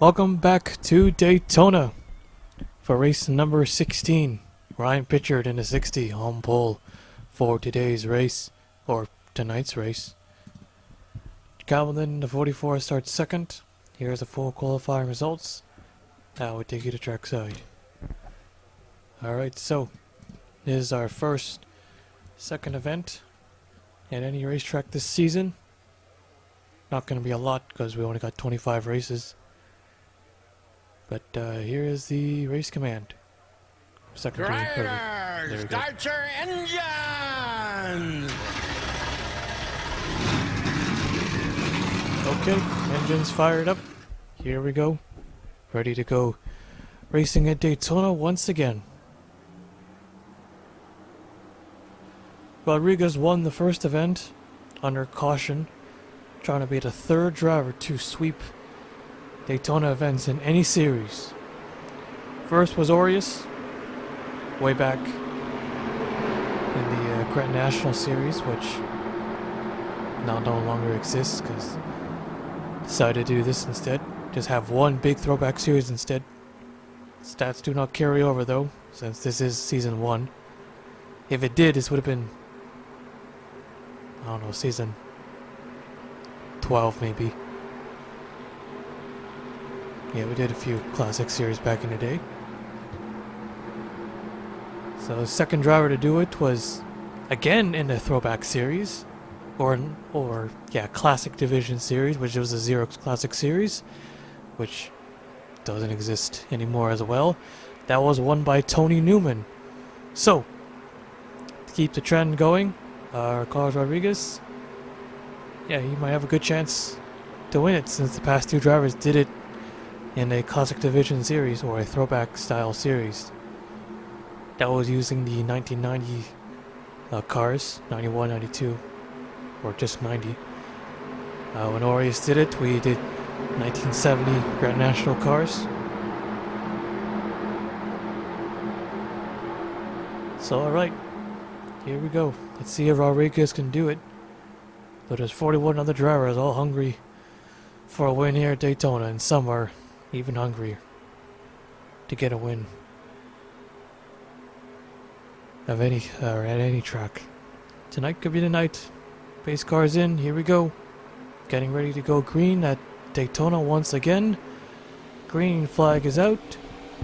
Welcome back to Daytona for race number 16. Ryan Pitchard in the 60 home pole for today's race, or tonight's race. Calvin in the 44 starts second. Here's the full qualifying results. Now we take you to trackside. Alright, so this is our second event at any racetrack this season. Not going to be a lot because we only got 25 races. But here is the race command. Second Drivers, start your engines! Okay, engines fired up. Here we go. Ready to go racing at Daytona once again. Rodriguez won the first event under caution, trying to be the third driver to sweep Daytona events in any series. First was Aureus, way back in the Grand National Series, which now no longer exists because decided to do this instead. Just have one big throwback series instead. Stats do not carry over though, since this is season 1. If it did, this would have been, I don't know, season 12 maybe. Yeah, we did a few classic series back in the day. So the second driver to do it was again in the Throwback series, or Classic Division series, which was a Xerox Classic series, which doesn't exist anymore as well. That was won by Tony Newman. So to keep the trend going, Carlos Rodriguez, yeah, he might have a good chance to win it since the past two drivers did it in a Classic Division series or a Throwback style series. That was using the 1990 cars, 91, 92, or just 90. When Aureus did it, we did 1970 Grand National cars. So alright, here we go. Let's see if Rodriguez can do it. But there's 41 other drivers all hungry for a win here at Daytona, and some are even hungrier to get a win of at any track. Tonight could be the night. Pace cars in, here we go. Getting ready to go green at Daytona once again. Green flag is out.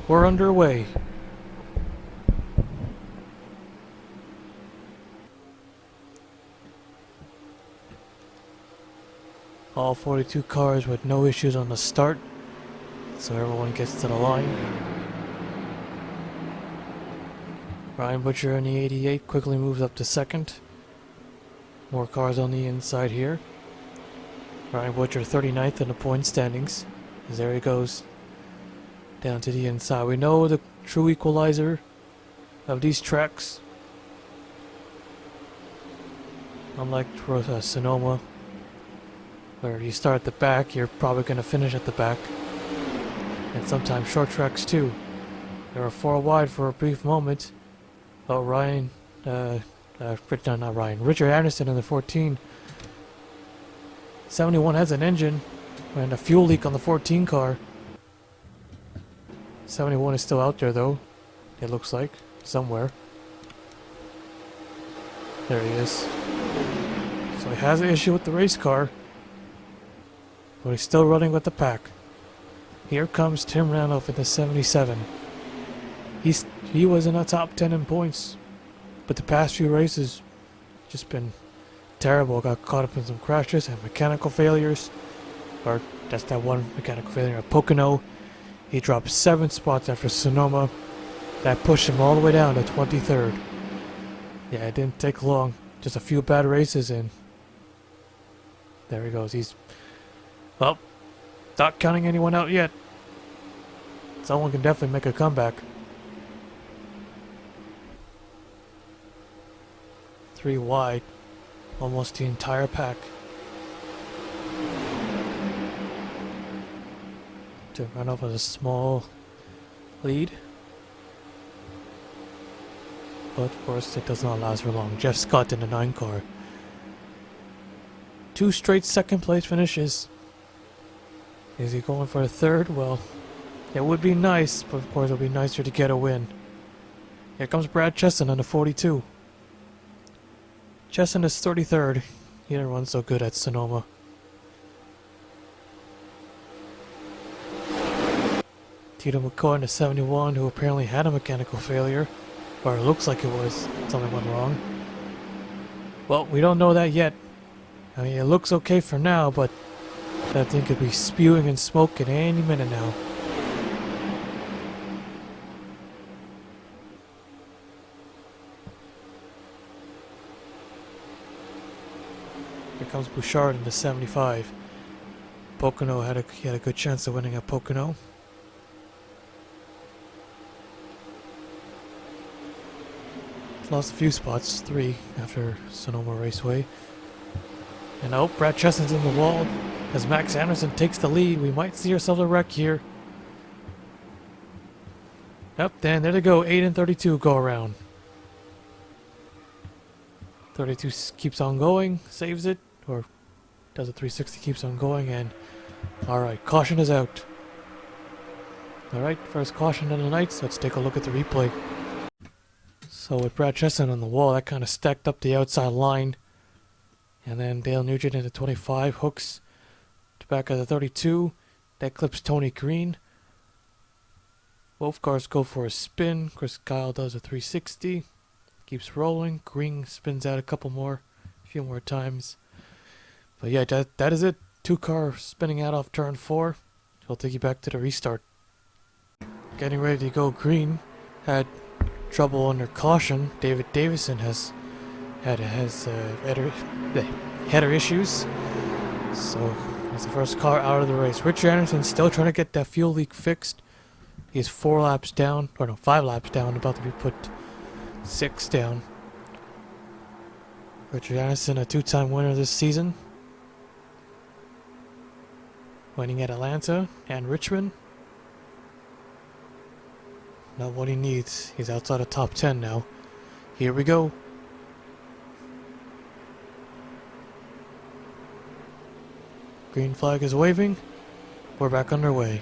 We're underway. All 42 cars with no issues on the start, so everyone gets to the line. Ryan Butcher in the 88 quickly moves up to second. More cars on the inside here. Ryan Butcher 39th in the point standings. As there he goes down to the inside. We know the true equalizer of these tracks, unlike Sonoma, where you start at the back, you're probably going to finish at the back. And sometimes short tracks too. They were 4 wide for a brief moment. Oh, Richard Anderson in the 14. 71 has an engine and a fuel leak on the 14 car. 71 is still out there though, it looks like, somewhere. There he is. So he has an issue with the race car, but he's still running with the pack. Here comes Tim Randolph in the 77. He was in the top 10 in points, but the past few races just been terrible. Got caught up in some crashes and mechanical failures. Or that's that one mechanical failure at Pocono. He dropped 7 spots after Sonoma. That pushed him all the way down to 23rd. Yeah, it didn't take long. Just a few bad races and there he goes. He's, well, not counting anyone out yet. Someone can definitely make a comeback. 3 wide. Almost the entire pack. To run off with a small lead. But of course it does not last for long. Jeff Scott in the 9 car. 2 straight second place finishes Is he going for a third? Well, it would be nice, but of course it would be nicer to get a win. Here comes Brad Chesson on the 42. Chesson is 33rd. He didn't run so good at Sonoma. Tito McCoy in the 71, who apparently had a mechanical failure. Or it looks like it was. Something went wrong. Well, we don't know that yet. I mean, it looks okay for now, but that thing could be spewing and smoke at any minute now. Here comes Bouchard in the 75. Pocono he had a good chance of winning at Pocono. Lost a few spots, 3 after Sonoma Raceway. And oh, Brad Chesson's in the wall. As Max Anderson takes the lead, we might see ourselves a wreck here. Yep, then there they go, 8 and 32 go around. 32 keeps on going, saves it, or does a 360, keeps on going, and alright, caution is out. Alright, first caution of the night, so let's take a look at the replay. So with Brad Chesson on the wall, that kind of stacked up the outside line. And then Dale Nugent into 25, hooks to back of the 32. That clips Tony Green. Both cars go for a spin. Chris Kyle does a 360. Keeps rolling. Green spins out a few more times. But yeah, that is it. 2 cars spinning out off turn 4. We'll take you back to the restart. Getting ready to go green. Had trouble under caution. David Davison has header issues. So he's the first car out of the race. Richard Anderson still trying to get that fuel leak fixed. He's 4 laps down, or no, 5 laps down, about to be put 6 down. Richard Anderson, a 2-time winner this season. Winning at Atlanta and Richmond. Not what he needs. He's outside of top 10 now. Here we go. Green flag is waving. We're back underway.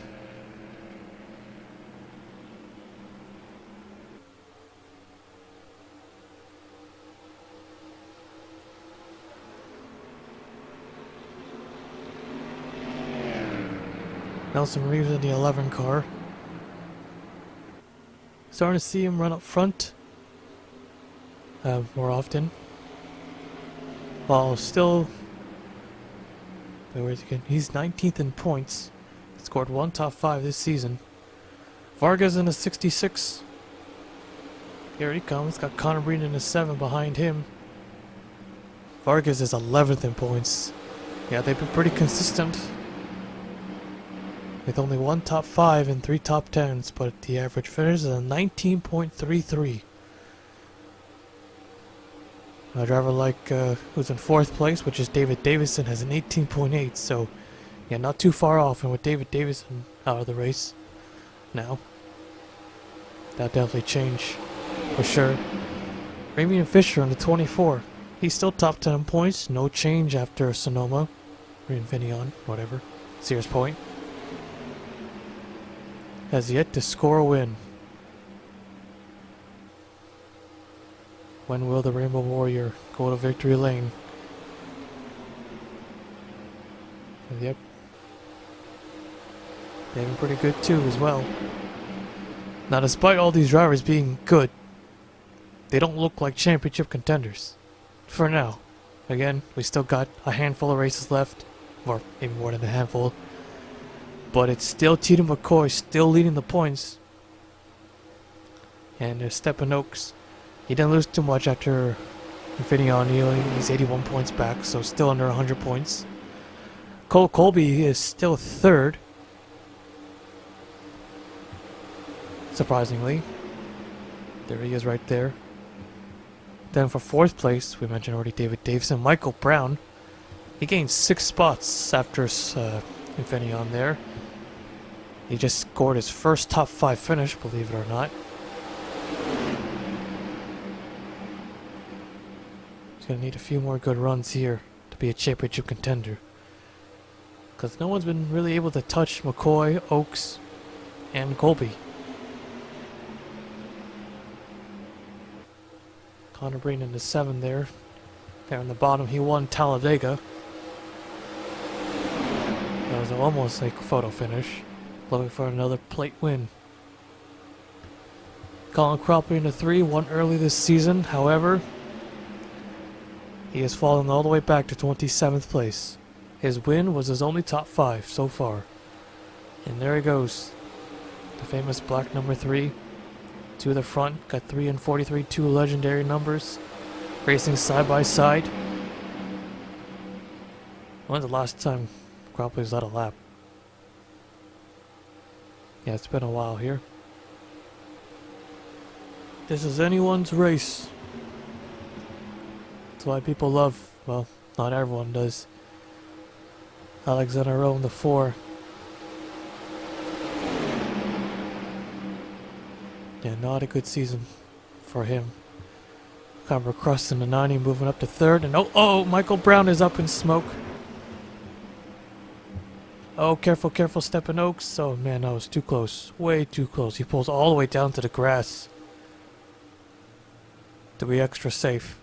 Nelson Reeves in the 11 car. Starting to see him run up front more often. While still, he's 19th in points. Scored 1 top 5 this season. Vargas in a 66. Here he comes. Got Connor Breen in a 7 behind him. Vargas is 11th in points. Yeah, they've been pretty consistent. With only 1 top 5 and 3 top 10s, but the average finish is a 19.33. A driver like who's in 4th place, which is David Davison, has an 18.8. So, yeah, not too far off. And with David Davison out of the race now, that definitely changed for sure. Ramian Fisher on the 24. He's still top 10 points. No change after Sonoma, or Infineon, whatever. Sears Point. Has yet to score a win. When will the Rainbow Warrior go to victory lane? Yep. They've been pretty good too as well. Now despite all these drivers being good, they don't look like championship contenders. For now. Again, we still got a handful of races left. Or even more than a handful. But it's still Tito McCoy still leading the points. And there's Stephen Oaks. He didn't lose too much after Infineon. He's 81 points back, so still under 100 points. Cole Colby is still 3rd. Surprisingly. There he is right there. Then for 4th place, we mentioned already David Davison. Michael Brown. He gained 6 spots after Infineon there. He just scored his first top 5 finish, believe it or not. He's going to need a few more good runs here to be a championship contender. Because no one's been really able to touch McCoy, Oaks, and Colby. Connor Breen in the 7 there. There in the bottom, he won Talladega. That was almost like a photo finish. Looking for another plate win. Colin Cropley in the 3, won early this season. However, he has fallen all the way back to 27th place. His win was his only top 5 so far. And there he goes. The famous black number 3. To the front, got 3 and 43, 2 legendary numbers. Racing side by side. When's the last time Cropley's led a lap? Yeah, it's been a while here. This is anyone's race. That's why people love, well, not everyone does, Alexander Rowe in the 4. Yeah, not a good season for him. Cobra Crust in the 90, moving up to 3rd, and oh, Michael Brown is up in smoke. Oh, careful, careful, stepping Oaks. Oh man, that was too close, way too close. He pulls all the way down to the grass to be extra safe.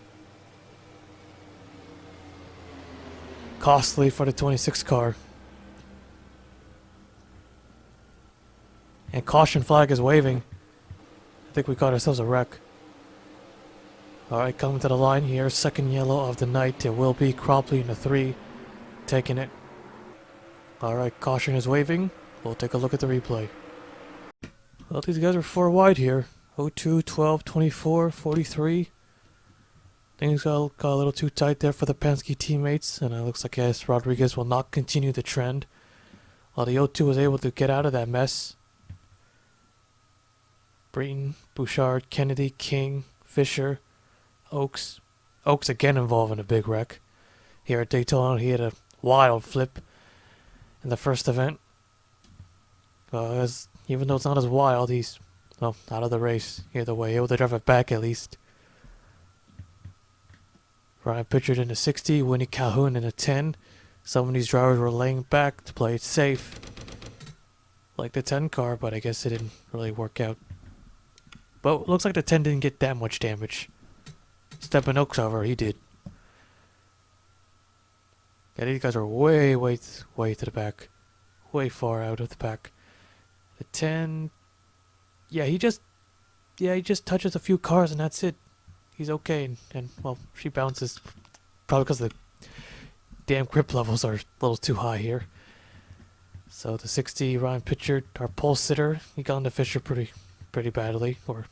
Costly for the 26 car. And caution flag is waving. I think we got ourselves a wreck. Alright, coming to the line here. Second yellow of the night. It will be Cropley in the 3. Taking it. Alright, caution is waving. We'll take a look at the replay. Well, these guys are 4 wide here. 02, 12, 24, 43. Things got a little too tight there for the Penske teammates. And it looks like S. Rodriguez will not continue the trend. While the 02 was able to get out of that mess. Breton, Bouchard, Kennedy, King, Fisher, Oaks. Oaks again involved in a big wreck. Here at Daytona, he had a wild flip in the first event. Even though it's not as wild, he's, well, out of the race either way. Able to drive it back at least. Ryan Pritchard in the 60, Winnie Calhoun in the 10. Some of these drivers were laying back to play it safe. Like the 10 car, but I guess it didn't really work out. But it looks like the 10 didn't get that much damage. Steppen Oaks, however, he did. Yeah, these guys are way to the back. Way far out of the back. The 10... Yeah, he just touches a few cars and that's it. He's okay. And well, she bounces. Probably because the damn grip levels are a little too high here. So the 60, Ryan Pritchard, our pole sitter, he got into Fisher pretty badly. Or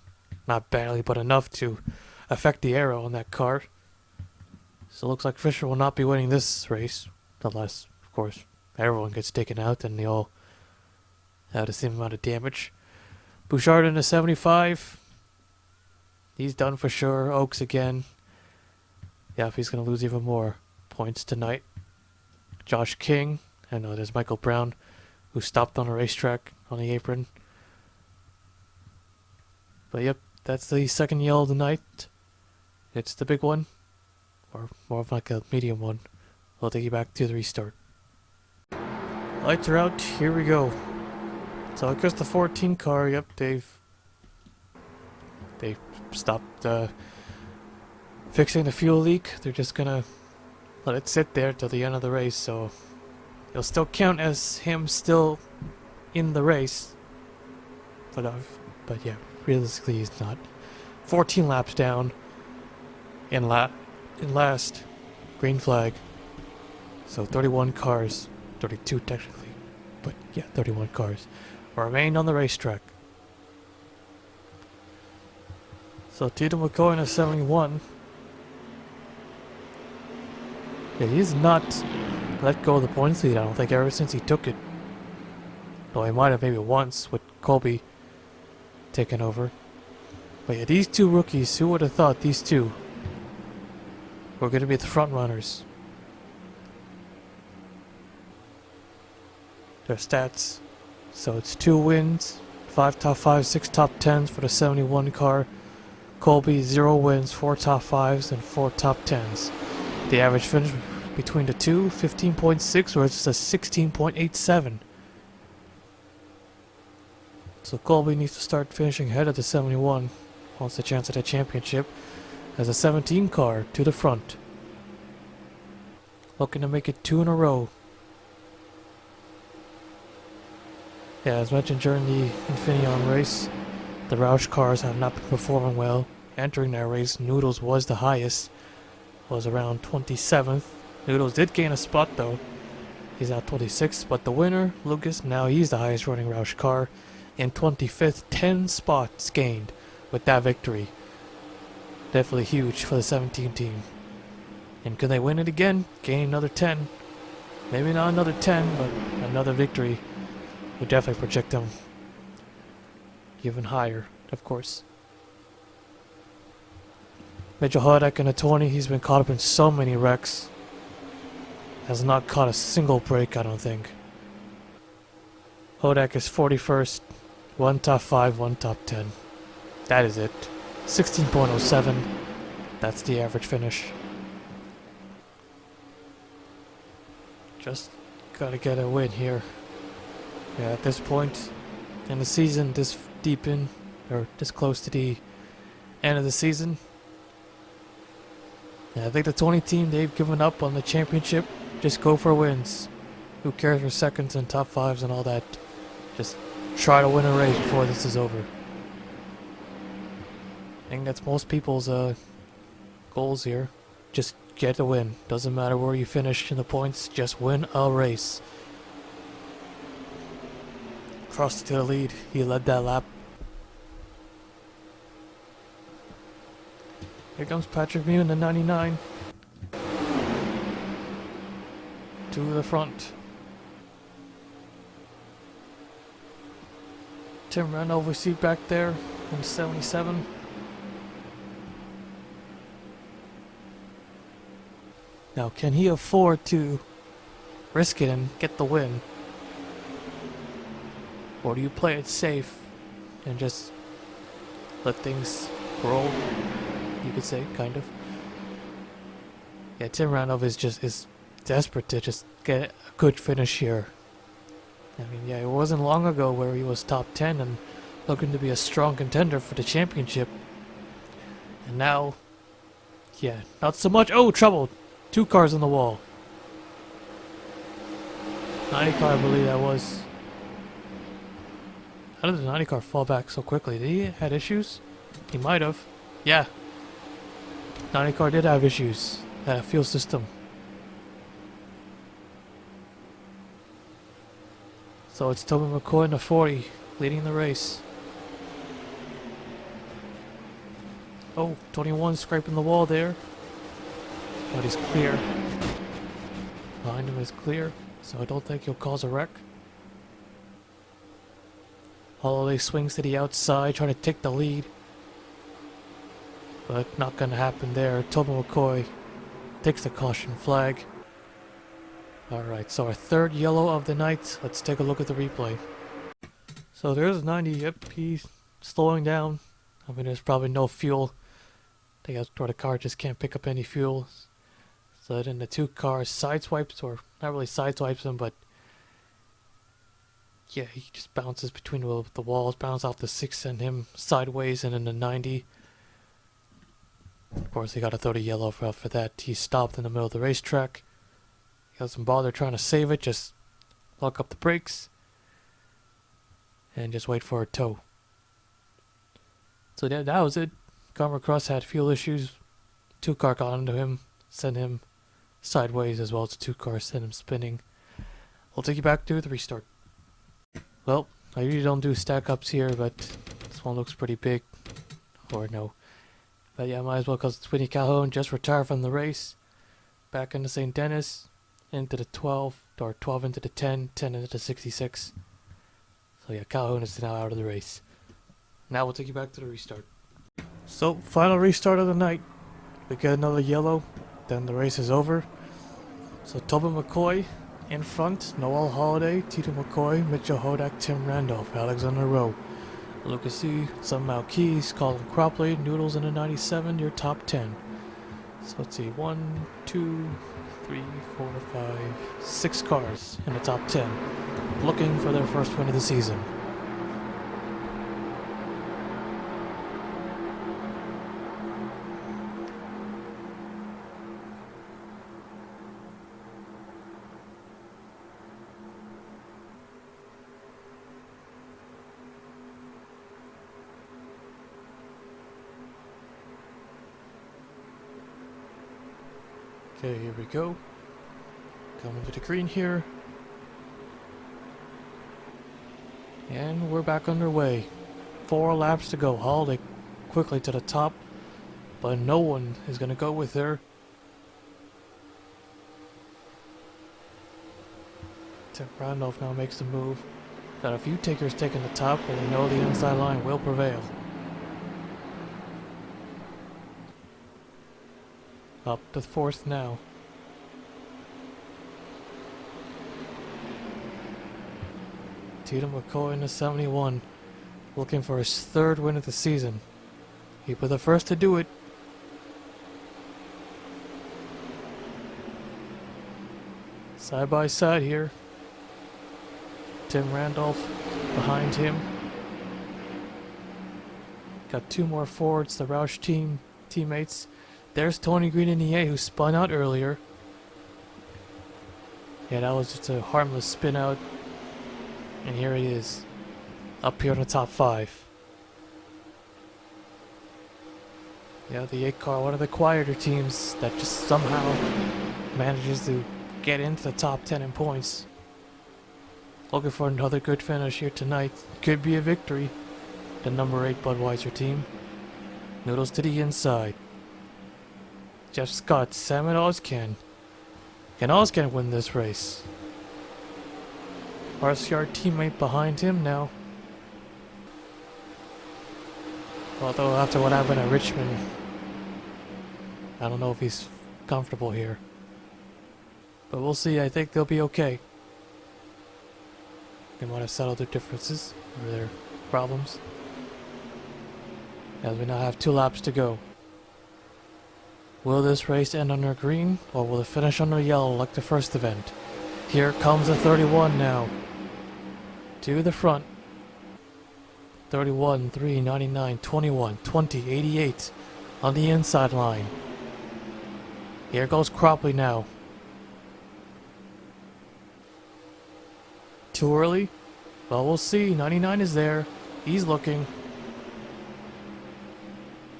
not badly, but enough to affect the aero on that car. So it looks like Fisher will not be winning this race. Unless, of course, everyone gets taken out and they all have the same amount of damage. Bouchard in the 75. He's done for sure. Oaks again. Yeah, if he's going to lose even more points tonight. Josh King. I know there's Michael Brown, who stopped on a racetrack on the apron. But yep, that's the second yellow of the night. It's the big one. Or more of like a medium one. We'll take you back to the restart. Lights are out. Here we go. So I guess the 14 car, yep, they've stopped fixing the fuel leak. They're just gonna let it sit there till the end of the race, so it'll still count as him still in the race. But yeah, realistically he's not. 14 laps down in last. Green flag. So 31 cars, 32 technically, but yeah, 31 cars remained on the racetrack. So Tito McCoy in a 71. Yeah, he's not let go of the points lead, I don't think, ever since he took it. Though he might have maybe once with Colby taking over. But yeah, these two rookies, who would have thought these two were going to be the front runners? Their stats. So it's 2 wins, 5 top 5s, 6 top 10s for the 71 car. Colby 0 wins, 4 top 5s, and 4 top 10s. The average finish between the two, 15.6 versus a 16.87. So Colby needs to start finishing ahead of the 71. Wants a chance at a championship. Has a 17 car to the front. Looking to make it 2 in a row. Yeah, as mentioned during the Infineon race, the Roush cars have not been performing well. Entering that race, Noodles was the highest. Was around 27th. Noodles did gain a spot though. He's now 26th, but the winner, Lucas, now he's the highest running Roush car. In 25th, 10 spots gained with that victory. Definitely huge for the 17 team. And can they win it again? Gain another 10. Maybe not another 10, but another victory would definitely project them even higher, of course. Mitchell Hodak in a 20, he's been caught up in so many wrecks. Has not caught a single break, I don't think. Hodak is 41st. 1 top 5, 1 top 10. That is it. 16.07. That's the average finish. Just gotta get a win here. Yeah, at this point in the season, this deep in, or this close to the end of the season, yeah, I think the 20 team, they've given up on the championship. Just go for wins. Who cares for seconds and top 5s and all that? Just try to win a race before this is over. I think that's most people's goals here. Just get a win. Doesn't matter where you finish in the points, just win a race. Crossed to the lead. He led that lap. Here comes Patrick Mew in the 99. To the front. Tim Randolph we see back there in 77. Now, can he afford to risk it and get the win? Or do you play it safe and just let things roll? You could say, kind of. Yeah, Tim Randolph is desperate to just get a good finish here. I mean, yeah, it wasn't long ago where he was top 10 and looking to be a strong contender for the championship. And now, yeah, not so much. Oh, trouble! 2 cars on the wall. 90 car, I believe that was. How did the 90 car fall back so quickly? Did he had issues? He might have. Yeah. 90 car did have issues. Had a fuel system. So it's Toby McCoy in the 40, leading the race. Oh, 21 scraping the wall there. But he's clear. Behind him is clear, so I don't think he'll cause a wreck. Holloway swings to the outside, trying to take the lead. But not gonna happen there. Toby McCoy takes the caution flag. Alright, so our third yellow of the night. Let's take a look at the replay. So there's 90, yep, he's slowing down. I mean, there's probably no fuel. I think that's where the car just can't pick up any fuel. So then the 2 cars sideswipes, or not really sideswipes him, but yeah, he just bounces between the walls, bounces off the 6 and him sideways, and then the 90. Of course, he got a 30 yellow for that. He stopped in the middle of the racetrack. He doesn't bother trying to save it, just lock up the brakes and just wait for a tow. So that was it. Garmer Cross had fuel issues. 2 car got into him, sent him sideways, as well as the 2 cars sent him spinning. I'll take you back to the restart. Well, I usually don't do stack ups here, but this one looks pretty big. Or no. But yeah, might as well, because Whitney Calhoun just retired from the race. Back into St. Denis, into the 12, or 12 into the 10, 10 into the 66. So yeah, Calhoun is now out of the race. Now we'll take you back to the restart. So, final restart of the night. We get another yellow, then the race is over. So Tobin McCoy in front, Noel Holiday, Tito McCoy, Mitchell Hodak, Tim Randolph, Alexander Rowe, Lucas C, Sun Mao Keys, Colin Cropley, Noodles in the 97, your top 10. So let's see, 1, 2, 3, 4, 5, 6 cars in the top 10 looking for their first win of the season. Okay, here we go. Coming to the green here. And we're back underway. 4 laps to go. Holiday quickly to the top, but no one is going to go with her. Tim Randolph now makes the move. Got a few takers taking the top, but we know the inside line will prevail. Up to 4th now. Tatum McCoy in the 71, looking for his 3rd win of the season. He'll be the first to do it. Side by side here. Tim Randolph behind him. Got 2 more Fords, the Roush teammates. There's Tony Green in the A, who spun out earlier. Yeah, that was just a harmless spin out. And here he is, up here in the top 5. Yeah, the 8 car, one of the quieter teams that just somehow manages to get into the top 10 in points. Looking for another good finish here tonight. Could be a victory. The number 8 Budweiser team. Noodles to the inside. Jeff Scott, Sam and Ozcan. Can Ozcan win this race? ISCR teammate behind him now. Although after what happened at Richmond, I don't know if he's comfortable here. But we'll see. I think they'll be okay. They might have settled their differences or their problems. As we now have 2 laps to go. Will this race end under green, or will it finish under yellow like the first event? Here comes the 31 now. To the front. 31, 3, 99, 21, 20, 88 on the inside line. Here goes Cropley now. Too early? Well, we'll see. 99 is there. He's looking.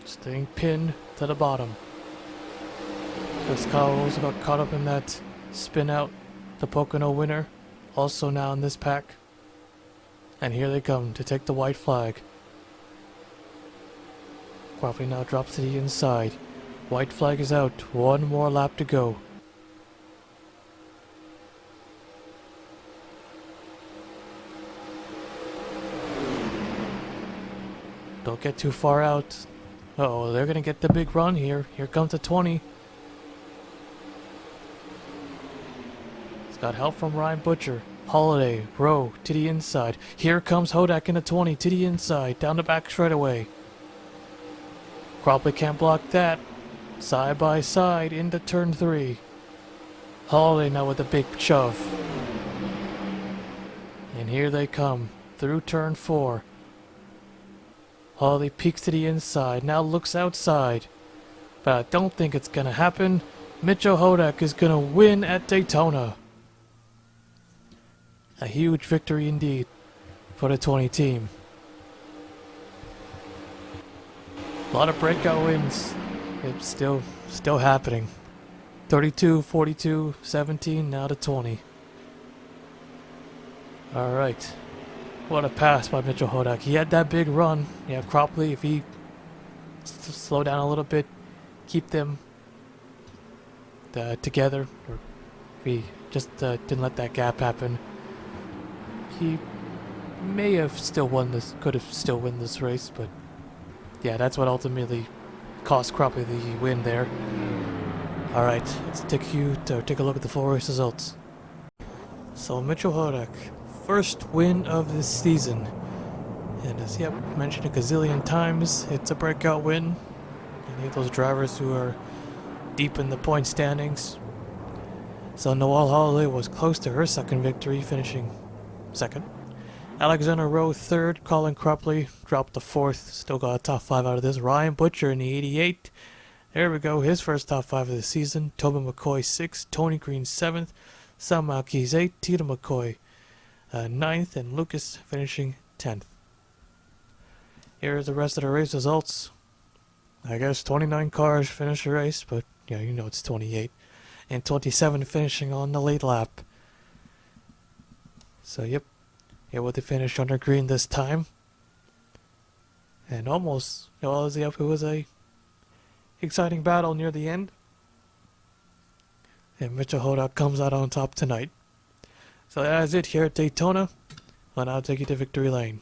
Staying pinned to the bottom. Chris Cowles got caught up in that spin out. The Pocono winner. Also now in this pack. And here they come to take the white flag. Cropley now drops to the inside. White flag is out. 1 more lap to go. Don't get too far out. Uh-oh, they're gonna get the big run here. Here comes the 20. It's got help from Ryan Butcher. Holiday, Rowe, to the inside. Here comes Hodak in the 20, to the inside, down the back straightaway. Cropley can't block that. Side by side into turn 3. Holiday now with a big shove. And here they come, through turn 4. Holiday peeks to the inside, now looks outside. But I don't think it's gonna happen. Mitchell Hodak is gonna win at Daytona. A huge victory indeed for the 20 team. A lot of breakout wins. It's still happening. 32, 42, 17, now to 20. Alright. What a pass by Mitchell Hodak. He had that big run. Yeah, Cropley, if he slow down a little bit, keep them together, or if he just didn't let that gap happen, he may have still won this, could have still won this race, but yeah, that's what ultimately cost Cropley the win there. Alright, let's take a look at the full race results. So Mitchell Hodak, first win of this season. And as mentioned a gazillion times, it's a breakout win. You need those drivers who are deep in the point standings. So Noelle Holloway was close to her second victory, finishing second. Alexander Rowe third. Colin Cropley dropped to fourth. Still got a top 5 out of this. Ryan Butcher in the 88. There we go. His first top 5 of the season. Tobin McCoy 6th. Tony Green 7th. Sam Malkeys 8th. Tito McCoy 9th. And Lucas finishing 10th. Here's the rest of the race results. I guess 29 cars finished the race, but yeah, you know it's 28. And 27 finishing on the late lap. So yep. Able to finish under green this time. And almost, it was a exciting battle near the end. And Mitchell Hodak comes out on top tonight. So that is it here at Daytona. I'll now take you to victory lane.